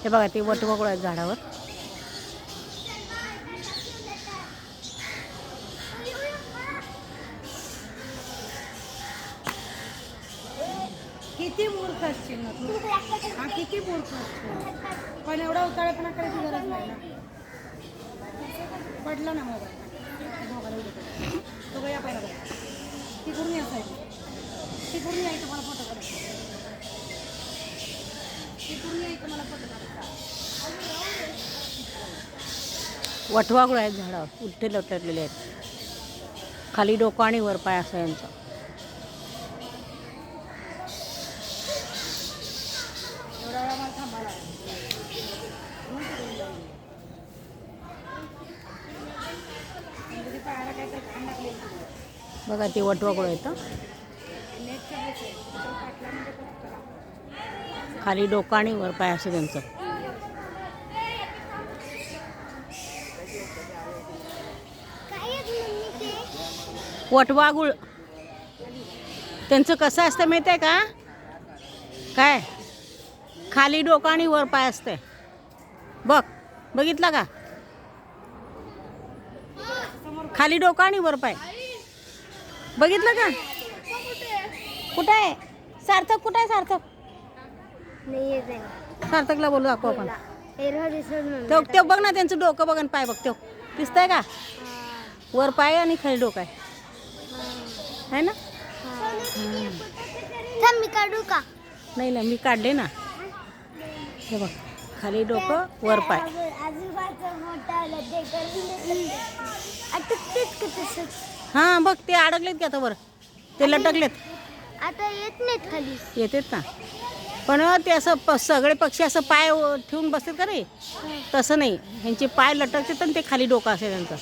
हे बघा ते वटवाघूळ आहेत झाडावर. किती मूर्ख असशील ना तू. हा किती मूर्ख असशील. पण एवढा उताळेपणा करायची गरज नाही ना. पडला ना मोबाईल तो गया पाहिला बघा. ती पूर्ण असायची. ती पूर्ण यायचं मला फोटो काढायचा. ती पूर्ण यायचं मला फोटो काढायचा. वटवाघूळ आहेत झाडावर. उलटे लटकलेले आहेत. खाली डोकं आणि वर पाय असं यांचं. बघा ते वटवाघूळ आहेत. खाली डोकं आणि वर पाय असं त्यांचं. वटवाघूळ त्यांचं कसं असतं माहिती आहे का? काय खाली डोकं आणि वर पाय असते. बघ बघितलं का? खाली डोकं आणि वर पाय बघितलं का? कुठं आहे सार्थक? कुठं आहे सार्थक? सार्थकला बोलू दाखव आपण. ते बघ ना त्यांचं डोकं बघ आणि पाय बघ. ते दिसतंय का? वर पाय आणि खाली डोकं आहे ना? मी काढू का? नाही ना मी काढले ना. हे बघ खाली डोकं वर पाय. हां बघ ते अडकलेत की आता वर. ते लटकलेत. आता येत नाहीत खाली. येतात ना. पण ते असं सगळे पक्षी असं पाय ठेवून बसतात का रे? तसं नाही. ह्यांचे पाय लटकतात आणि ते खाली डोकं असेल त्यांचं.